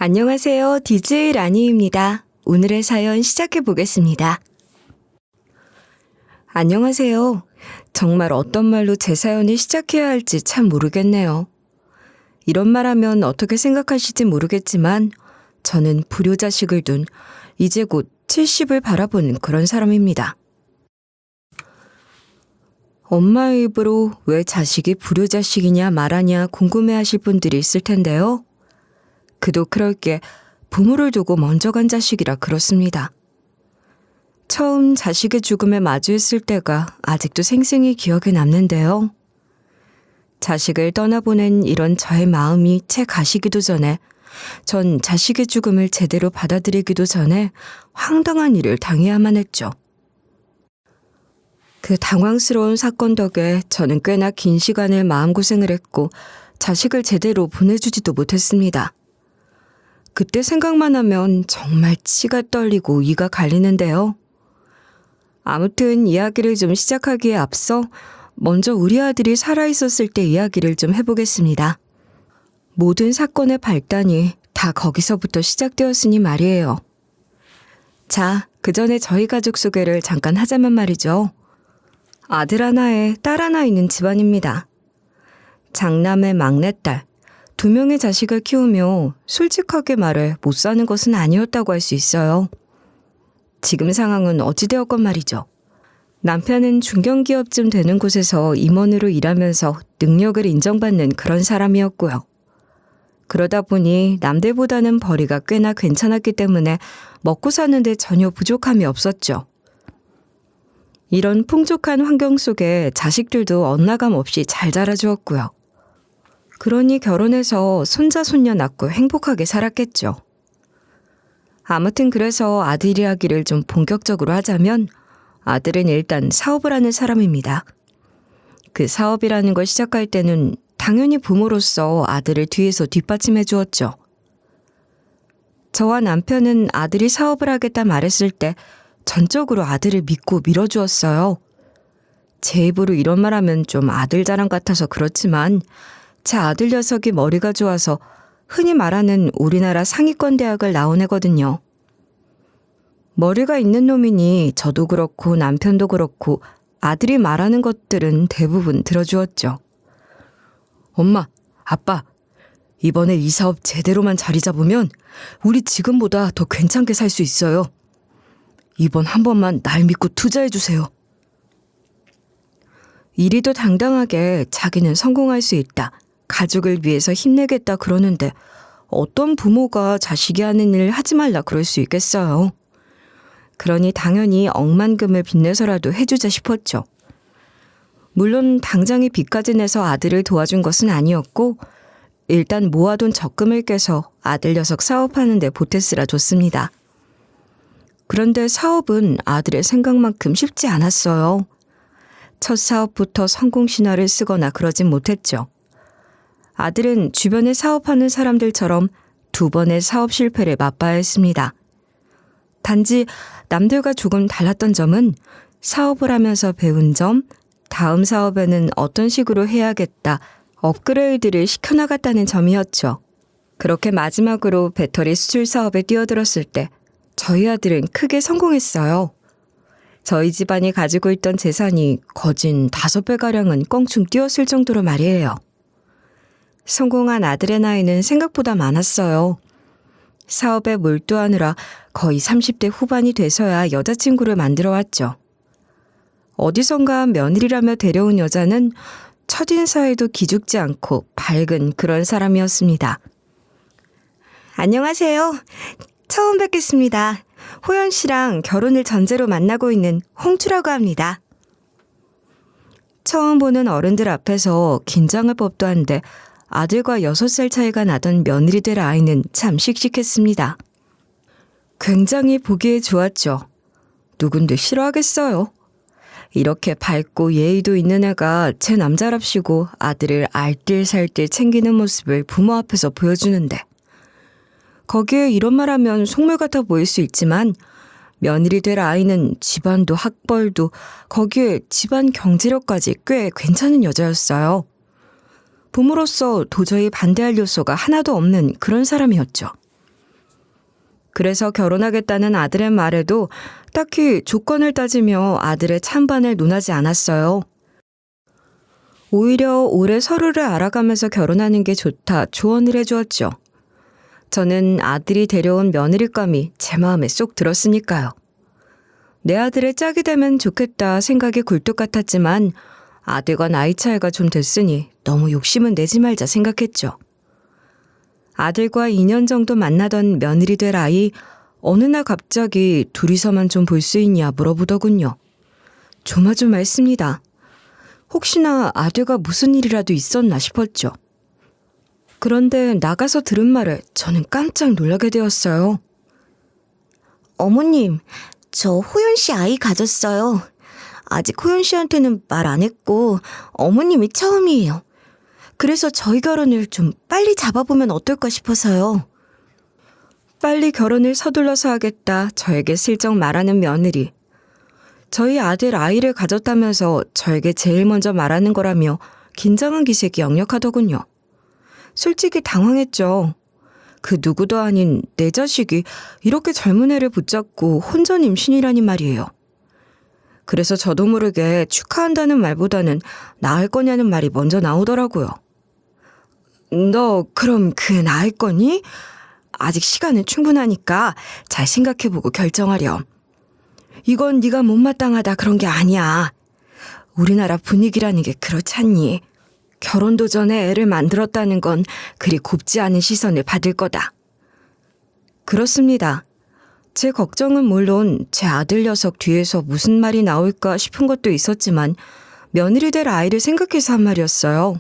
안녕하세요. DJ 라니입니다. 오늘의 사연 시작해 보겠습니다. 안녕하세요. 정말 어떤 말로 제 사연을 시작해야 할지 참 모르겠네요. 이런 말 하면 어떻게 생각하실지 모르겠지만 저는 불효자식을 둔 이제 곧 70을 바라보는 그런 사람입니다. 엄마의 입으로 왜 자식이 불효자식이냐 말하냐 궁금해하실 분들이 있을 텐데요. 그도 그럴 게 부모를 두고 먼저 간 자식이라 그렇습니다. 처음 자식의 죽음에 마주했을 때가 아직도 생생히 기억에 남는데요. 자식을 떠나보낸 이런 저의 마음이 채 가시기도 전에 전 자식의 죽음을 제대로 받아들이기도 전에 황당한 일을 당해야만 했죠. 그 당황스러운 사건 덕에 저는 꽤나 긴 시간을 마음고생을 했고 자식을 제대로 보내주지도 못했습니다. 그때 생각만 하면 정말 치가 떨리고 이가 갈리는데요. 아무튼 이야기를 좀 시작하기에 앞서 먼저 우리 아들이 살아있었을 때 이야기를 좀 해보겠습니다. 모든 사건의 발단이 다 거기서부터 시작되었으니 말이에요. 자, 그 전에 저희 가족 소개를 잠깐 하자면 말이죠. 아들 하나에 딸 하나 있는 집안입니다. 장남의 막내딸, 2명의 자식을 키우며 솔직하게 말해 못 사는 것은 아니었다고 할 수 있어요. 지금 상황은 어찌되었건 말이죠. 남편은 중견기업쯤 되는 곳에서 임원으로 일하면서 능력을 인정받는 그런 사람이었고요. 그러다 보니 남들보다는 벌이가 꽤나 괜찮았기 때문에 먹고 사는데 전혀 부족함이 없었죠. 이런 풍족한 환경 속에 자식들도 엇나감 없이 잘 자라주었고요. 그러니 결혼해서 손자 손녀 낳고 행복하게 살았겠죠. 아무튼 그래서 아들 이야기를 좀 본격적으로 하자면 아들은 일단 사업을 하는 사람입니다. 그 사업이라는 걸 시작할 때는 당연히 부모로서 아들을 뒤에서 뒷받침해 주었죠. 저와 남편은 아들이 사업을 하겠다 말했을 때 전적으로 아들을 믿고 밀어주었어요. 제 입으로 이런 말 하면 좀 아들 자랑 같아서 그렇지만 제 아들 녀석이 머리가 좋아서 흔히 말하는 우리나라 상위권 대학을 나온 애거든요. 머리가 있는 놈이니 저도 그렇고 남편도 그렇고 아들이 말하는 것들은 대부분 들어주었죠. 엄마, 아빠, 이번에 이 사업 제대로만 자리 잡으면 우리 지금보다 더 괜찮게 살 수 있어요. 이번 한 번만 날 믿고 투자해주세요. 이리도 당당하게 자기는 성공할 수 있다. 가족을 위해서 힘내겠다 그러는데 어떤 부모가 자식이 하는 일 하지 말라 그럴 수 있겠어요. 그러니 당연히 억만금을 빚내서라도 해주자 싶었죠. 물론 당장에 빚까지 내서 아들을 도와준 것은 아니었고 일단 모아둔 적금을 깨서 아들 녀석 사업하는 데 보태쓰라 줬습니다. 그런데 사업은 아들의 생각만큼 쉽지 않았어요. 첫 사업부터 성공 신화를 쓰거나 그러진 못했죠. 아들은 주변에 사업하는 사람들처럼 2번의 사업 실패를 맛봐야 했습니다. 단지 남들과 조금 달랐던 점은 사업을 하면서 배운 점, 다음 사업에는 어떤 식으로 해야겠다, 업그레이드를 시켜나갔다는 점이었죠. 그렇게 마지막으로 배터리 수출 사업에 뛰어들었을 때 저희 아들은 크게 성공했어요. 저희 집안이 가지고 있던 재산이 거진 5배가량은 껑충 뛰었을 정도로 말이에요. 성공한 아들의 나이는 생각보다 많았어요. 사업에 몰두하느라 거의 30대 후반이 돼서야 여자친구를 만들어 왔죠. 어디선가 며느리라며 데려온 여자는 첫인사에도 기죽지 않고 밝은 그런 사람이었습니다. 안녕하세요. 처음 뵙겠습니다. 호연 씨랑 결혼을 전제로 만나고 있는 홍주라고 합니다. 처음 보는 어른들 앞에서 긴장할 법도 한데 아들과 6살 차이가 나던 며느리 될 아이는 참 씩씩했습니다. 굉장히 보기에 좋았죠. 누군데 싫어하겠어요. 이렇게 밝고 예의도 있는 애가 제 남자랍시고 아들을 알뜰살뜰 챙기는 모습을 부모 앞에서 보여주는데 거기에 이런 말하면 속물 같아 보일 수 있지만 며느리 될 아이는 집안도 학벌도 거기에 집안 경제력까지 꽤 괜찮은 여자였어요. 부모로서 도저히 반대할 요소가 하나도 없는 그런 사람이었죠. 그래서 결혼하겠다는 아들의 말에도 딱히 조건을 따지며 아들의 찬반을 논하지 않았어요. 오히려 오래 서로를 알아가면서 결혼하는 게 좋다 조언을 해주었죠. 저는 아들이 데려온 며느리감이 제 마음에 쏙 들었으니까요. 내 아들의 짝이 되면 좋겠다 생각이 굴뚝 같았지만 아들과 나이 차이가 좀 됐으니 너무 욕심은 내지 말자 생각했죠. 아들과 2년 정도 만나던 며느리 될 아이 어느 날 갑자기 둘이서만 좀 볼 수 있냐 물어보더군요. 조마조마했습니다. 혹시나 아들과 무슨 일이라도 있었나 싶었죠. 그런데 나가서 들은 말에 저는 깜짝 놀라게 되었어요. 어머님, 저 호연 씨 아이 가졌어요. 아직 호연 씨한테는 말 안 했고 어머님이 처음이에요. 그래서 저희 결혼을 좀 빨리 잡아보면 어떨까 싶어서요. 빨리 결혼을 서둘러서 하겠다 저에게 슬쩍 말하는 며느리. 저희 아들 아이를 가졌다면서 저에게 제일 먼저 말하는 거라며 긴장한 기색이 역력하더군요. 솔직히 당황했죠. 그 누구도 아닌 내 자식이 이렇게 젊은 애를 붙잡고 혼전 임신이라니 말이에요. 그래서 저도 모르게 축하한다는 말보다는 낳을 거냐는 말이 먼저 나오더라고요. 너 그럼 낳을 거니? 아직 시간은 충분하니까 잘 생각해보고 결정하렴. 이건 네가 못마땅하다 그런 게 아니야. 우리나라 분위기라는 게 그렇잖니. 결혼도 전에 애를 만들었다는 건 그리 곱지 않은 시선을 받을 거다. 그렇습니다. 제 걱정은 물론 제 아들 녀석 뒤에서 무슨 말이 나올까 싶은 것도 있었지만 며느리 될 아이를 생각해서 한 말이었어요.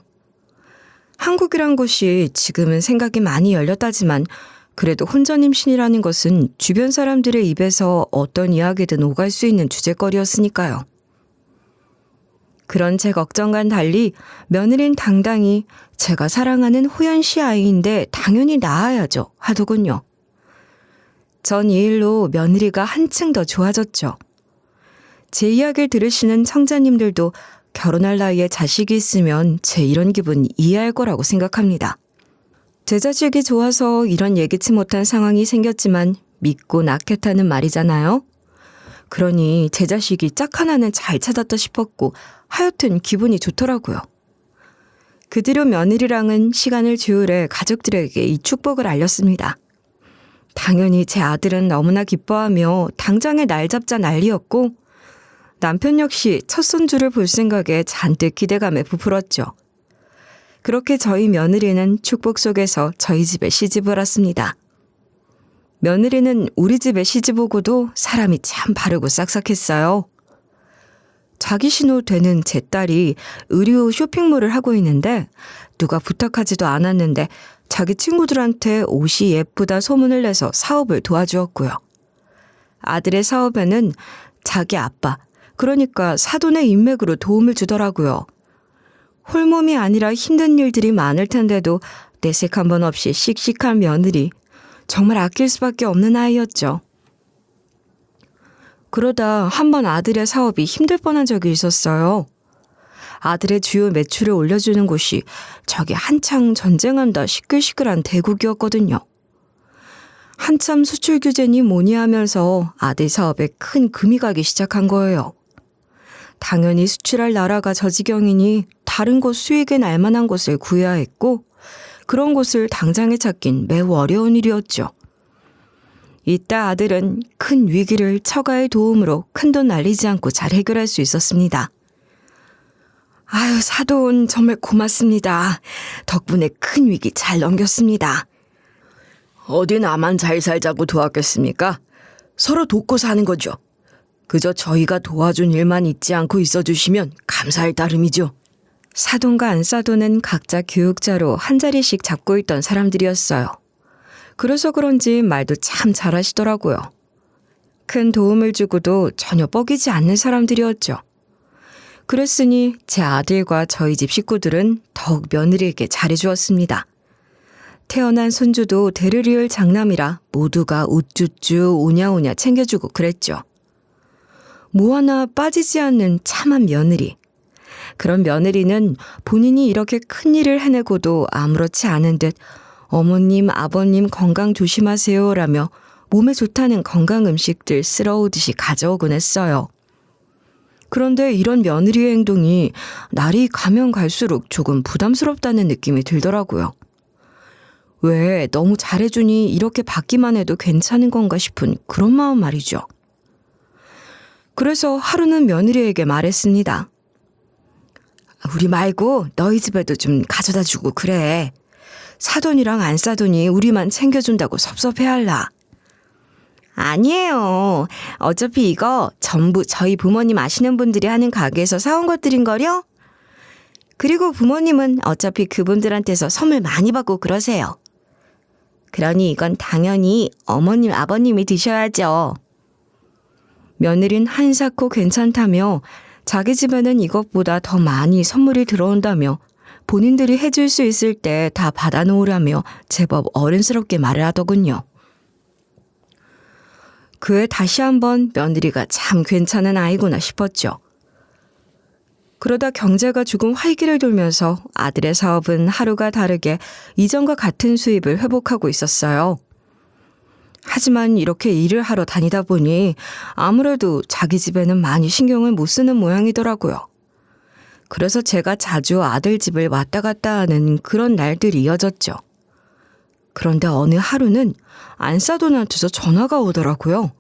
한국이란 곳이 지금은 생각이 많이 열렸다지만 그래도 혼전 임신이라는 것은 주변 사람들의 입에서 어떤 이야기든 오갈 수 있는 주제거리였으니까요. 그런 제 걱정과는 달리 며느린 당당히 제가 사랑하는 호연 씨 아이인데 당연히 낳아야죠 하더군요. 전 이 일로 며느리가 한층 더 좋아졌죠. 제 이야기를 들으시는 청자님들도 결혼할 나이에 자식이 있으면 제 이런 기분 이해할 거라고 생각합니다. 제 자식이 좋아서 이런 예기치 못한 상황이 생겼지만 믿고 낳겠다는 말이잖아요. 그러니 제 자식이 짝 하나는 잘 찾았다 싶었고 하여튼 기분이 좋더라고요. 그 뒤로 며느리랑은 시간을 조율해 가족들에게 이 축복을 알렸습니다. 당연히 제 아들은 너무나 기뻐하며 당장에 날 잡자 난리였고 남편 역시 첫 손주를 볼 생각에 잔뜩 기대감에 부풀었죠. 그렇게 저희 며느리는 축복 속에서 저희 집에 시집을 왔습니다. 며느리는 우리 집에 시집 오고도 사람이 참 바르고 싹싹했어요. 자기 신호 되는 제 딸이 의류 쇼핑몰을 하고 있는데 누가 부탁하지도 않았는데 자기 친구들한테 옷이 예쁘다 소문을 내서 사업을 도와주었고요. 아들의 사업에는 자기 아빠, 그러니까 사돈의 인맥으로 도움을 주더라고요. 홀몸이 아니라 힘든 일들이 많을 텐데도 내색 한 번 없이 씩씩한 며느리, 정말 아낄 수밖에 없는 아이였죠. 그러다 한 번 아들의 사업이 힘들 뻔한 적이 있었어요. 아들의 주요 매출을 올려주는 곳이 저기 한창 전쟁한다 시끌시끌한 대국이었거든요. 한참 수출 규제니 뭐니 하면서 아들 사업에 큰 금이 가기 시작한 거예요. 당연히 수출할 나라가 저 지경이니 다른 곳 수익에 날만한 곳을 구해야 했고 그런 곳을 당장에 찾긴 매우 어려운 일이었죠. 이따 아들은 큰 위기를 처가의 도움으로 큰돈 날리지 않고 잘 해결할 수 있었습니다. 아유, 사돈 정말 고맙습니다. 덕분에 큰 위기 잘 넘겼습니다. 어디 나만 잘 살자고 도왔겠습니까? 서로 돕고 사는 거죠. 그저 저희가 도와준 일만 잊지 않고 있어주시면 감사할 따름이죠. 사돈과 안사돈은 각자 교육자로 한 자리씩 잡고 있던 사람들이었어요. 그래서 그런지 말도 참 잘하시더라고요. 큰 도움을 주고도 전혀 뻐기지 않는 사람들이었죠. 그랬으니 제 아들과 저희 집 식구들은 더욱 며느리에게 잘해주었습니다. 태어난 손주도 대를 이을 장남이라 모두가 우쭈쭈 오냐오냐 챙겨주고 그랬죠. 뭐 하나 빠지지 않는 참한 며느리. 그런 며느리는 본인이 이렇게 큰일을 해내고도 아무렇지 않은 듯 어머님, 아버님 건강 조심하세요라며 몸에 좋다는 건강 음식들 쓸어오듯이 가져오곤 했어요. 그런데 이런 며느리의 행동이 날이 가면 갈수록 조금 부담스럽다는 느낌이 들더라고요. 왜 너무 잘해주니 이렇게 받기만 해도 괜찮은 건가 싶은 그런 마음 말이죠. 그래서 하루는 며느리에게 말했습니다. 우리 말고 너희 집에도 좀 가져다 주고 그래. 사돈이랑 안 싸돈이 우리만 챙겨준다고 섭섭해할라. 아니에요. 어차피 이거 전부 저희 부모님 아시는 분들이 하는 가게에서 사온 것들인걸요? 그리고 부모님은 어차피 그분들한테서 선물 많이 받고 그러세요. 그러니 이건 당연히 어머님, 아버님이 드셔야죠. 며느린 한사코 괜찮다며 자기 집에는 이것보다 더 많이 선물이 들어온다며 본인들이 해줄 수 있을 때 다 받아놓으라며 제법 어른스럽게 말을 하더군요. 그에 다시 한번 며느리가 참 괜찮은 아이구나 싶었죠. 그러다 경제가 조금 활기를 돌면서 아들의 사업은 하루가 다르게 이전과 같은 수입을 회복하고 있었어요. 하지만 이렇게 일을 하러 다니다 보니 아무래도 자기 집에는 많이 신경을 못 쓰는 모양이더라고요. 그래서 제가 자주 아들 집을 왔다 갔다 하는 그런 날들이 이어졌죠. 그런데 어느 하루는 안사돈한테서 전화가 오더라고요.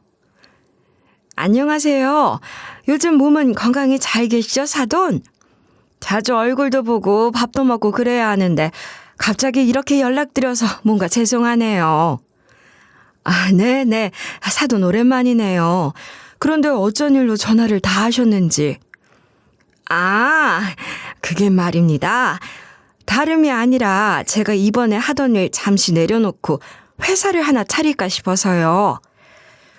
안녕하세요. 요즘 몸은 건강히 잘 계시죠, 사돈? 자주 얼굴도 보고 밥도 먹고 그래야 하는데 갑자기 이렇게 연락드려서 뭔가 죄송하네요. 아, 네네. 사돈 오랜만이네요. 그런데 어쩐 일로 전화를 다 하셨는지. 아, 그게 말입니다. 다름이 아니라 제가 이번에 하던 일 잠시 내려놓고 회사를 하나 차릴까 싶어서요.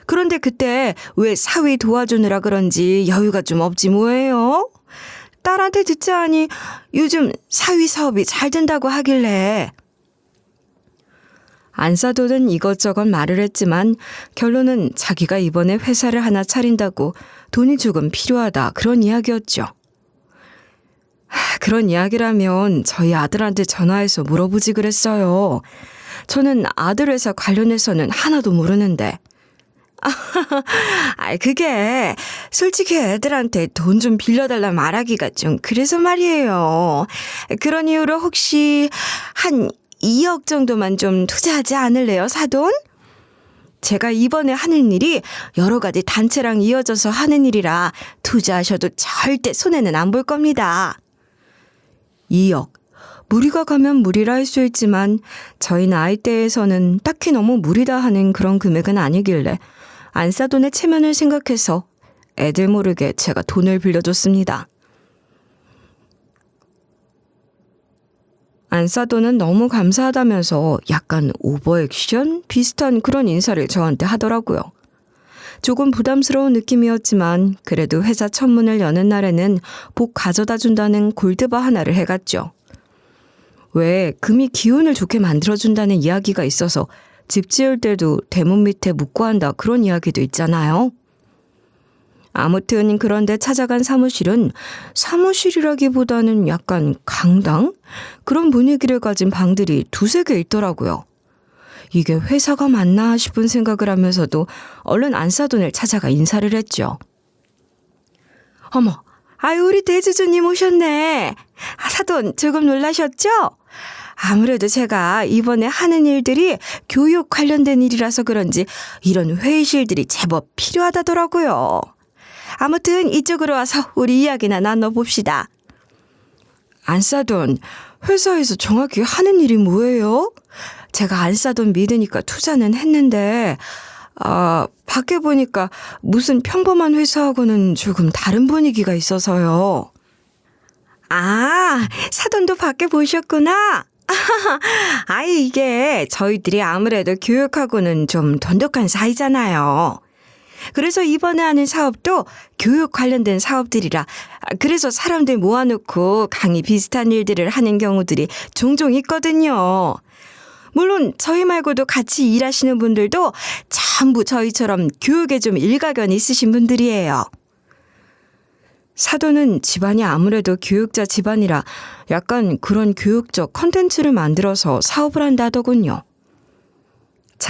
그런데 그때 왜 사위 도와주느라 그런지 여유가 좀 없지 뭐예요? 딸한테 듣자하니 요즘 사위 사업이 잘 된다고 하길래. 안사돈은 이것저것 말을 했지만 결론은 자기가 이번에 회사를 하나 차린다고 돈이 조금 필요하다 그런 이야기였죠. 그런 이야기라면 저희 아들한테 전화해서 물어보지 그랬어요. 저는 아들 회사 관련해서는 하나도 모르는데. 그게 솔직히 애들한테 돈 좀 빌려달라 말하기가 좀 그래서 말이에요. 그런 이유로 혹시 한 2억 정도만 좀 투자하지 않을래요, 사돈? 제가 이번에 하는 일이 여러 가지 단체랑 이어져서 하는 일이라 투자하셔도 절대 손해는 안 볼 겁니다. 2억. 무리가 가면 무리라 할 수 있지만 저희 나이대에서는 딱히 너무 무리다 하는 그런 금액은 아니길래 안사돈의 체면을 생각해서 애들 모르게 제가 돈을 빌려줬습니다. 안사돈은 너무 감사하다면서 약간 오버액션 비슷한 그런 인사를 저한테 하더라고요. 조금 부담스러운 느낌이었지만 그래도 회사 첫 문을 여는 날에는 복 가져다 준다는 골드바 하나를 해갔죠. 왜 금이 기운을 좋게 만들어준다는 이야기가 있어서 집 지을 때도 대문 밑에 묻고 한다 그런 이야기도 있잖아요. 아무튼 그런데 찾아간 사무실은 사무실이라기보다는 약간 강당? 그런 분위기를 가진 방들이 두세 개 있더라고요. 이게 회사가 맞나 싶은 생각을 하면서도 얼른 안사돈을 찾아가 인사를 했죠. 어머, 우리 대주주님 오셨네. 사돈 조금 놀라셨죠? 아무래도 제가 이번에 하는 일들이 교육 관련된 일이라서 그런지 이런 회의실들이 제법 필요하다더라고요. 아무튼 이쪽으로 와서 우리 이야기나 나눠봅시다. 안사돈, 회사에서 정확히 하는 일이 뭐예요? 제가 안사돈 믿으니까 투자는 했는데 밖에 보니까 무슨 평범한 회사하고는 조금 다른 분위기가 있어서요. 사돈도 밖에 보셨구나. 이게 저희들이 아무래도 교육하고는 좀 돈독한 사이잖아요. 그래서 이번에 하는 사업도 교육 관련된 사업들이라 그래서 사람들 모아놓고 강의 비슷한 일들을 하는 경우들이 종종 있거든요. 물론 저희 말고도 같이 일하시는 분들도 전부 저희처럼 교육에 좀 일가견이 있으신 분들이에요. 사돈은 집안이 아무래도 교육자 집안이라 약간 그런 교육적 컨텐츠를 만들어서 사업을 한다더군요.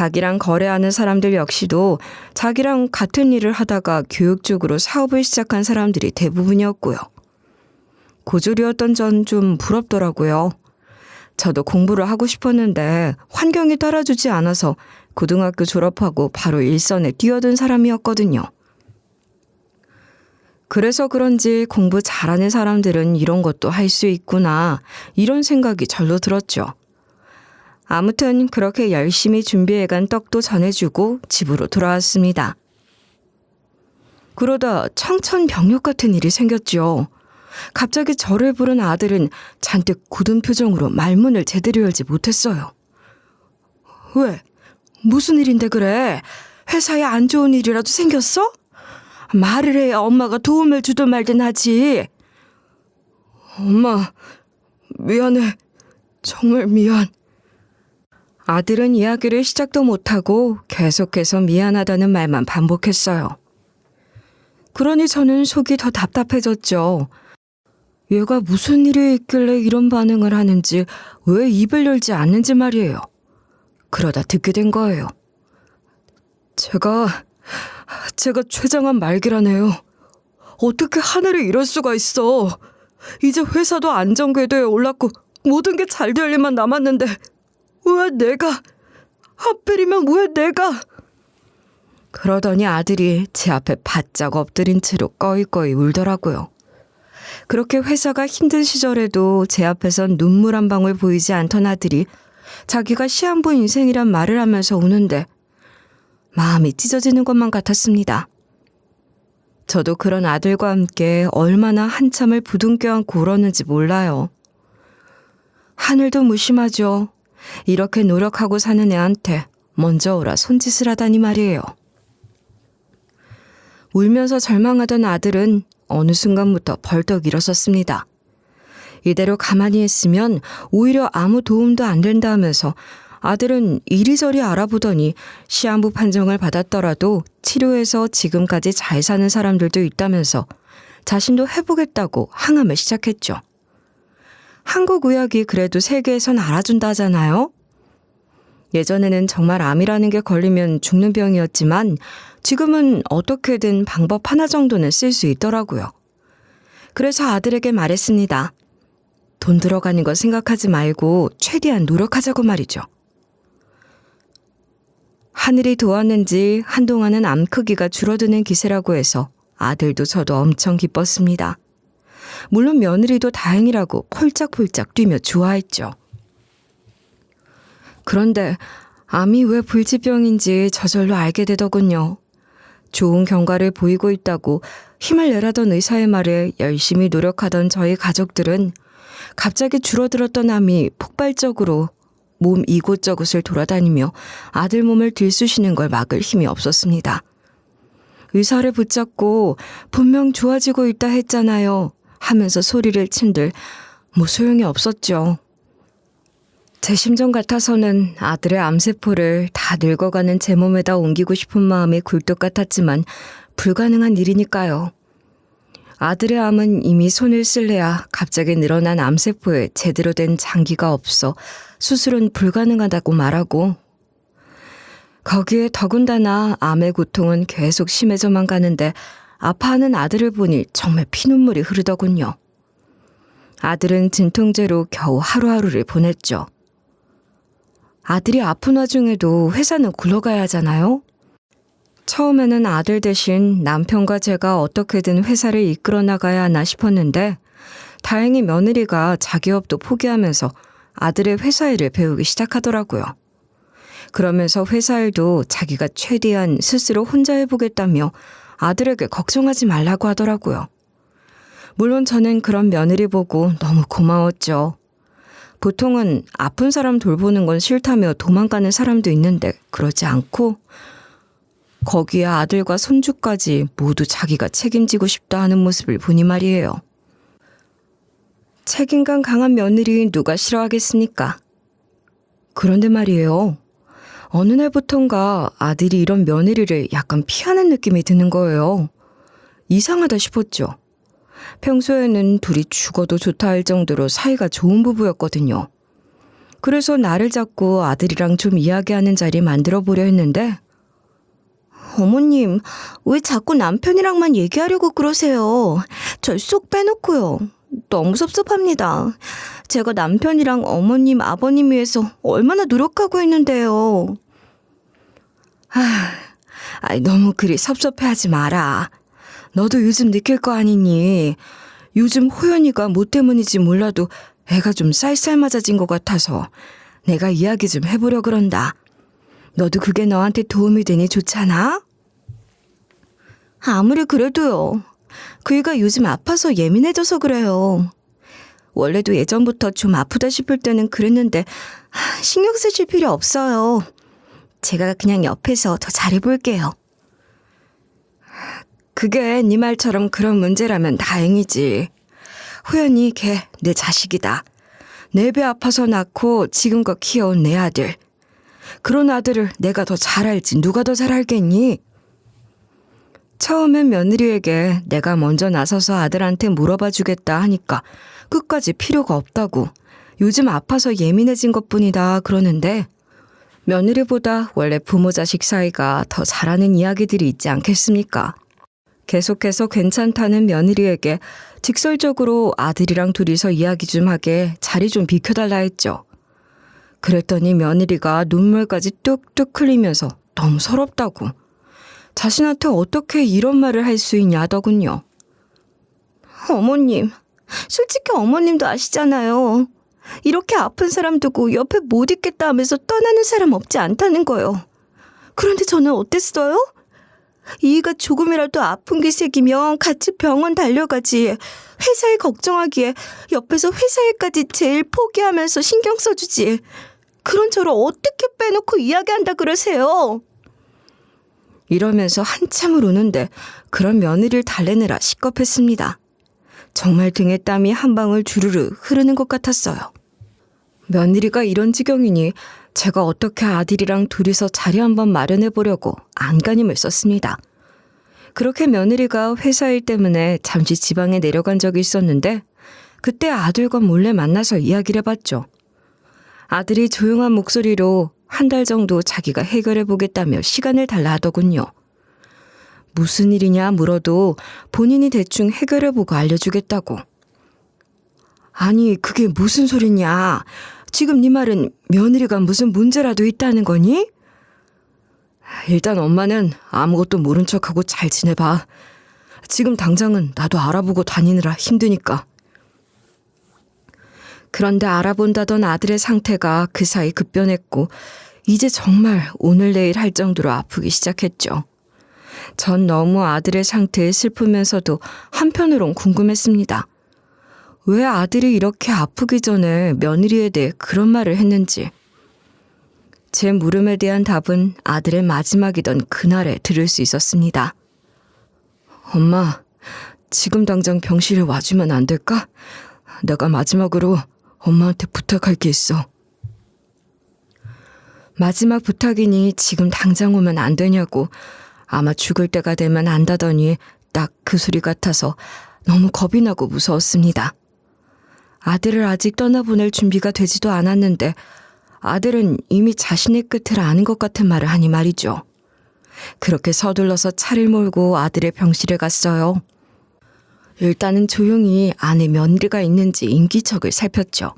자기랑 거래하는 사람들 역시도 자기랑 같은 일을 하다가 교육 쪽으로 사업을 시작한 사람들이 대부분이었고요. 고졸이었던 전 좀 부럽더라고요. 저도 공부를 하고 싶었는데 환경이 따라주지 않아서 고등학교 졸업하고 바로 일선에 뛰어든 사람이었거든요. 그래서 그런지 공부 잘하는 사람들은 이런 것도 할 수 있구나, 이런 생각이 절로 들었죠. 아무튼 그렇게 열심히 준비해간 떡도 전해주고 집으로 돌아왔습니다. 그러다 청천벽력 같은 일이 생겼죠. 갑자기 저를 부른 아들은 잔뜩 굳은 표정으로 말문을 제대로 열지 못했어요. 왜? 무슨 일인데 그래? 회사에 안 좋은 일이라도 생겼어? 말을 해야 엄마가 도움을 주든 말든 하지. 엄마, 미안해. 정말 미안. 아들은 이야기를 시작도 못하고 계속해서 미안하다는 말만 반복했어요. 그러니 저는 속이 더 답답해졌죠. 얘가 무슨 일이 있길래 이런 반응을 하는지, 왜 입을 열지 않는지 말이에요. 그러다 듣게 된 거예요. 제가 최장한 말기라네요. 어떻게 하늘에 이럴 수가 있어. 이제 회사도 안정궤도에 올랐고 모든 게 잘 될 일만 남았는데 왜 내가? 하필이면 왜 내가? 그러더니 아들이 제 앞에 바짝 엎드린 채로 꺼이꺼이 울더라고요. 그렇게 회사가 힘든 시절에도 제 앞에선 눈물 한 방울 보이지 않던 아들이 자기가 시한부 인생이란 말을 하면서 우는데 마음이 찢어지는 것만 같았습니다. 저도 그런 아들과 함께 얼마나 한참을 부둥켜 안고 울었는지 몰라요. 하늘도 무심하죠. 이렇게 노력하고 사는 애한테 먼저 오라 손짓을 하다니 말이에요. 울면서 절망하던 아들은 어느 순간부터 벌떡 일어섰습니다. 이대로 가만히 있으면 오히려 아무 도움도 안 된다 하면서 아들은 이리저리 알아보더니 시한부 판정을 받았더라도 치료해서 지금까지 잘 사는 사람들도 있다면서 자신도 해보겠다고 항암을 시작했죠. 한국 의학이 그래도 세계에선 알아준다 하잖아요. 예전에는 정말 암이라는 게 걸리면 죽는 병이었지만 지금은 어떻게든 방법 하나 정도는 쓸 수 있더라고요. 그래서 아들에게 말했습니다. 돈 들어가는 거 생각하지 말고 최대한 노력하자고 말이죠. 하늘이 도왔는지 한동안은 암 크기가 줄어드는 기세라고 해서 아들도 저도 엄청 기뻤습니다. 물론 며느리도 다행이라고 폴짝폴짝 뛰며 좋아했죠. 그런데 암이 왜 불치병인지 저절로 알게 되더군요. 좋은 경과를 보이고 있다고 힘을 내라던 의사의 말에 열심히 노력하던 저희 가족들은 갑자기 줄어들었던 암이 폭발적으로 몸 이곳저곳을 돌아다니며 아들 몸을 들쑤시는 걸 막을 힘이 없었습니다. 의사를 붙잡고 분명 좋아지고 있다 했잖아요 하면서 소리를 친들 뭐 소용이 없었죠. 제 심정 같아서는 아들의 암세포를 다 늙어가는 제 몸에다 옮기고 싶은 마음이 굴뚝 같았지만 불가능한 일이니까요. 아들의 암은 이미 손을 쓸래야 갑자기 늘어난 암세포에 제대로 된 장기가 없어 수술은 불가능하다고 말하고 거기에 더군다나 암의 고통은 계속 심해져만 가는데 아파하는 아들을 보니 정말 피눈물이 흐르더군요. 아들은 진통제로 겨우 하루하루를 보냈죠. 아들이 아픈 와중에도 회사는 굴러가야 하잖아요. 처음에는 아들 대신 남편과 제가 어떻게든 회사를 이끌어 나가야 하나 싶었는데 다행히 며느리가 자기 업도 포기하면서 아들의 회사 일을 배우기 시작하더라고요. 그러면서 회사 일도 자기가 최대한 스스로 혼자 해보겠다며 아들에게 걱정하지 말라고 하더라고요. 물론 저는 그런 며느리 보고 너무 고마웠죠. 보통은 아픈 사람 돌보는 건 싫다며 도망가는 사람도 있는데 그러지 않고 거기에 아들과 손주까지 모두 자기가 책임지고 싶다 하는 모습을 보니 말이에요. 책임감 강한 며느리 누가 싫어하겠습니까? 그런데 말이에요. 어느 날부턴가 아들이 이런 며느리를 약간 피하는 느낌이 드는 거예요. 이상하다 싶었죠. 평소에는 둘이 죽어도 좋다 할 정도로 사이가 좋은 부부였거든요. 그래서 나를 잡고 아들이랑 좀 이야기하는 자리 만들어 보려 했는데 어머님, 왜 자꾸 남편이랑만 얘기하려고 그러세요? 절 쏙 빼놓고요. 너무 섭섭합니다. 제가 남편이랑 어머님, 아버님 위해서 얼마나 노력하고 있는데요. 아이, 너무 그리 섭섭해하지 마라. 너도 요즘 느낄 거 아니니. 요즘 호연이가 뭐 때문인지 몰라도 애가 좀 쌀쌀맞아진 것 같아서 내가 이야기 좀 해보려 그런다. 너도 그게 너한테 도움이 되니 좋잖아? 아무리 그래도요. 그이가 요즘 아파서 예민해져서 그래요. 원래도 예전부터 좀 아프다 싶을 때는 그랬는데 신경 쓰실 필요 없어요. 제가 그냥 옆에서 더 잘해볼게요. 그게 네 말처럼 그런 문제라면 다행이지. 호연이 걔 내 자식이다. 내 배 아파서 낳고 지금껏 키워온 내 아들. 그런 아들을 내가 더 잘 알지 누가 더 잘 알겠니? 처음엔 며느리에게 내가 먼저 나서서 아들한테 물어봐 주겠다 하니까 끝까지 필요가 없다고. 요즘 아파서 예민해진 것뿐이다 그러는데 며느리보다 원래 부모 자식 사이가 더 잘하는 이야기들이 있지 않겠습니까? 계속해서 괜찮다는 며느리에게 직설적으로 아들이랑 둘이서 이야기 좀 하게 자리 좀 비켜달라 했죠. 그랬더니 며느리가 눈물까지 뚝뚝 흘리면서 너무 서럽다고. 자신한테 어떻게 이런 말을 할 수 있냐더군요. 어머님, 솔직히 어머님도 아시잖아요. 이렇게 아픈 사람 두고 옆에 못 있겠다 하면서 떠나는 사람 없지 않다는 거요. 그런데 저는 어땠어요? 이가 조금이라도 아픈 게 생기면 같이 병원 달려가지. 회사일 걱정하기에 옆에서 회사 일까지 제일 포기하면서 신경 써주지. 그런 저를 어떻게 빼놓고 이야기한다 그러세요? 이러면서 한참을 우는데 그런 며느리를 달래느라 시겁했습니다. 정말 등에 땀이 한 방울 주르르 흐르는 것 같았어요. 며느리가 이런 지경이니 제가 어떻게 아들이랑 둘이서 자리 한번 마련해 보려고 안간힘을 썼습니다. 그렇게 며느리가 회사 일 때문에 잠시 지방에 내려간 적이 있었는데 그때 아들과 몰래 만나서 이야기를 해봤죠. 아들이 조용한 목소리로 한 달 정도 자기가 해결해 보겠다며 시간을 달라 하더군요. 무슨 일이냐 물어도 본인이 대충 해결해 보고 알려주겠다고. 아니 그게 무슨 소리냐. 지금 네 말은 며느리가 무슨 문제라도 있다는 거니? 일단 엄마는 아무것도 모른 척하고 잘 지내봐. 지금 당장은 나도 알아보고 다니느라 힘드니까. 그런데 알아본다던 아들의 상태가 그 사이 급변했고 이제 정말 오늘 내일 할 정도로 아프기 시작했죠. 전 너무 아들의 상태에 슬프면서도 한편으론 궁금했습니다. 왜 아들이 이렇게 아프기 전에 며느리에 대해 그런 말을 했는지. 제 물음에 대한 답은 아들의 마지막이던 그날에 들을 수 있었습니다. 엄마, 지금 당장 병실에 와주면 안 될까? 내가 마지막으로 엄마한테 부탁할 게 있어. 마지막 부탁이니 지금 당장 오면 안 되냐고. 아마 죽을 때가 되면 안다더니 딱 그 소리 같아서 너무 겁이 나고 무서웠습니다. 아들을 아직 떠나보낼 준비가 되지도 않았는데 아들은 이미 자신의 끝을 아는 것 같은 말을 하니 말이죠. 그렇게 서둘러서 차를 몰고 아들의 병실에 갔어요. 일단은 조용히 안에 며느리가 있는지 인기척을 살폈죠.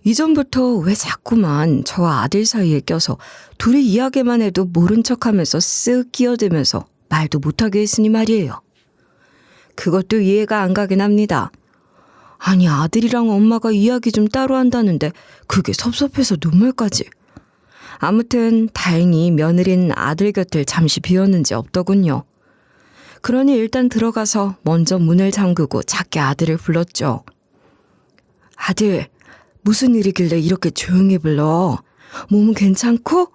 이전부터 왜 자꾸만 저와 아들 사이에 껴서 둘이 이야기만 해도 모른 척하면서 쓱 끼어들면서 말도 못하게 했으니 말이에요. 그것도 이해가 안 가긴 합니다. 아니 아들이랑 엄마가 이야기 좀 따로 한다는데 그게 섭섭해서 눈물까지. 아무튼 다행히 며느리는 아들 곁을 잠시 비웠는지 없더군요. 그러니 일단 들어가서 먼저 문을 잠그고 작게 아들을 불렀죠. 아들, 무슨 일이길래 이렇게 조용히 불러? 몸은 괜찮고?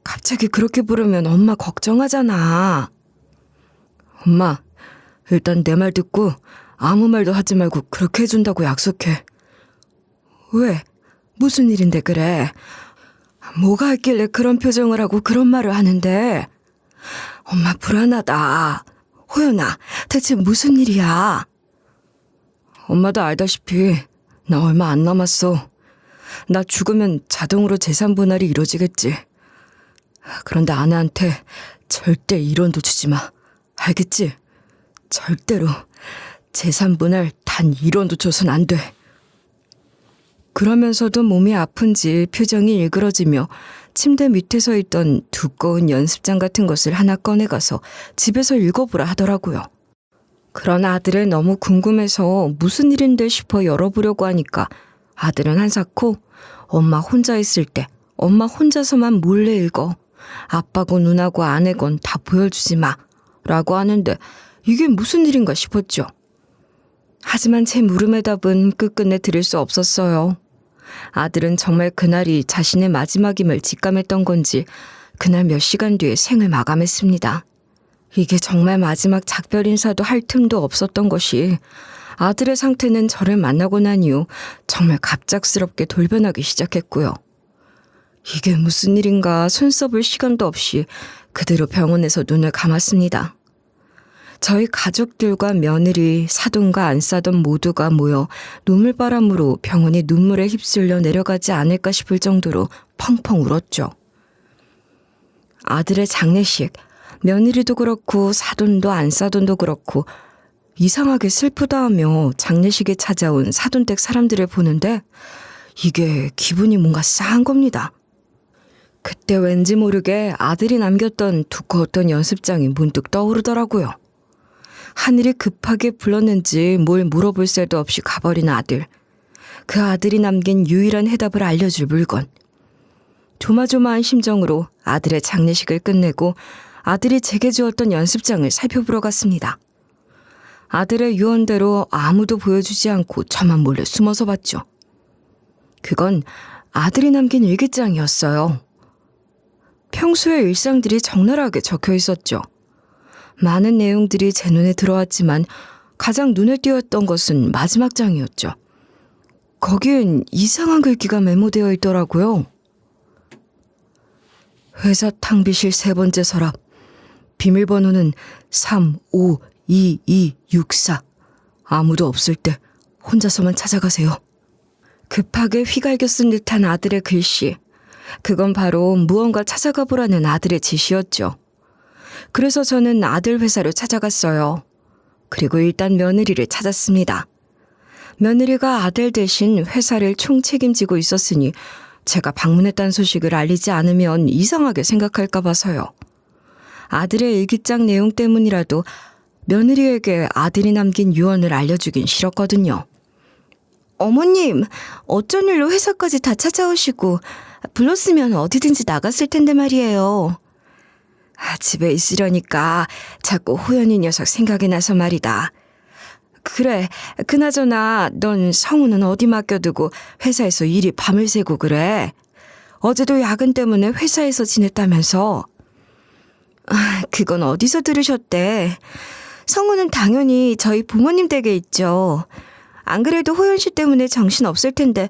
갑자기 그렇게 부르면 엄마 걱정하잖아. 엄마, 일단 내 말 듣고 아무 말도 하지 말고 그렇게 해준다고 약속해. 왜? 무슨 일인데 그래? 뭐가 있길래 그런 표정을 하고 그런 말을 하는데? 엄마 불안하다. 호연아, 대체 무슨 일이야? 엄마도 알다시피 나 얼마 안 남았어. 나 죽으면 자동으로 재산 분할이 이루어지겠지. 그런데 아내한테 절대 1원도 주지 마. 알겠지? 절대로 재산 분할 단 1원도 줘선 안 돼. 그러면서도 몸이 아픈지 표정이 일그러지며 침대 밑에 서 있던 두꺼운 연습장 같은 것을 하나 꺼내가서 집에서 읽어보라 하더라고요. 그런 아들을 너무 궁금해서 무슨 일인데 싶어 열어보려고 하니까 아들은 한사코 엄마 혼자 있을 때 엄마 혼자서만 몰래 읽어. 아빠고 누나고 아내건 다 보여주지 마. 라고 하는데 이게 무슨 일인가 싶었죠. 하지만 제 물음의 답은 끝끝내 들을 수 없었어요. 아들은 정말 그날이 자신의 마지막임을 직감했던 건지 그날 몇 시간 뒤에 생을 마감했습니다. 이게 정말 마지막 작별 인사도 할 틈도 없었던 것이 아들의 상태는 저를 만나고 난 이후 정말 갑작스럽게 돌변하기 시작했고요. 이게 무슨 일인가 손 써볼 시간도 없이 그대로 병원에서 눈을 감았습니다. 저희 가족들과 며느리, 사돈과 안사돈 모두가 모여 눈물바람으로 병원이 눈물에 휩쓸려 내려가지 않을까 싶을 정도로 펑펑 울었죠. 아들의 장례식, 며느리도 그렇고 사돈도 안사돈도 그렇고 이상하게 슬프다 하며 장례식에 찾아온 사돈댁 사람들을 보는데 이게 기분이 뭔가 싸한 겁니다. 그때 왠지 모르게 아들이 남겼던 두꺼웠던 연습장이 문득 떠오르더라고요. 하늘이 급하게 불렀는지 뭘 물어볼 새도 없이 가버린 아들. 그 아들이 남긴 유일한 해답을 알려줄 물건. 조마조마한 심정으로 아들의 장례식을 끝내고 아들이 제게 주었던 연습장을 살펴보러 갔습니다. 아들의 유언대로 아무도 보여주지 않고 저만 몰래 숨어서 봤죠. 그건 아들이 남긴 일기장이었어요. 평소의 일상들이 적나라하게 적혀 있었죠. 많은 내용들이 제 눈에 들어왔지만 가장 눈에 띄었던 것은 마지막 장이었죠. 거기엔 이상한 글귀가 메모되어 있더라고요. 회사 탕비실 3번째 서랍. 비밀번호는 352264. 아무도 없을 때 혼자서만 찾아가세요. 급하게 휘갈겨 쓴 듯한 아들의 글씨. 그건 바로 무언가 찾아가 보라는 아들의 지시였죠. 그래서 저는 아들 회사를 찾아갔어요. 그리고 일단 며느리를 찾았습니다. 며느리가 아들 대신 회사를 총책임지고 있었으니 제가 방문했다는 소식을 알리지 않으면 이상하게 생각할까 봐서요. 아들의 일기장 내용 때문이라도 며느리에게 아들이 남긴 유언을 알려주긴 싫었거든요. 어머님, 어쩐 일로 회사까지 다 찾아오시고 불렀으면 어디든지 나갔을 텐데 말이에요. 집에 있으려니까 자꾸 호연이 녀석 생각이 나서 말이다. 그래, 그나저나 넌 성우는 어디 맡겨두고 회사에서 일이 밤을 새고 그래? 어제도 야근 때문에 회사에서 지냈다면서? 그건 어디서 들으셨대? 성우는 당연히 저희 부모님 댁에 있죠. 안 그래도 호연 씨 때문에 정신 없을 텐데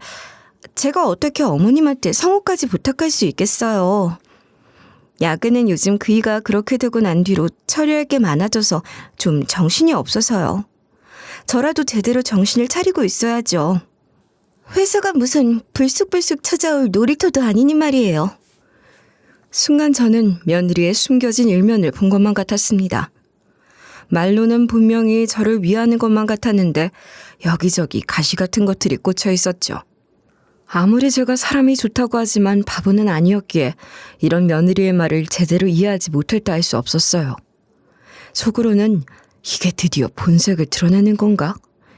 제가 어떻게 어머님한테 성우까지 부탁할 수 있겠어요. 야근은 요즘 그이가 그렇게 되고 난 뒤로 처리할 게 많아져서 좀 정신이 없어서요. 저라도 제대로 정신을 차리고 있어야죠. 회사가 무슨 불쑥불쑥 찾아올 놀이터도 아니니 말이에요. 순간 저는 며느리의 숨겨진 일면을 본 것만 같았습니다. 말로는 분명히 저를 위하는 것만 같았는데 여기저기 가시 같은 것들이 꽂혀 있었죠. 아무리 제가 사람이 좋다고 하지만 바보는 아니었기에 이런 며느리의 말을 제대로 이해하지 못했다 할 수 없었어요. 속으로는 이게 드디어 본색을 드러내는 건가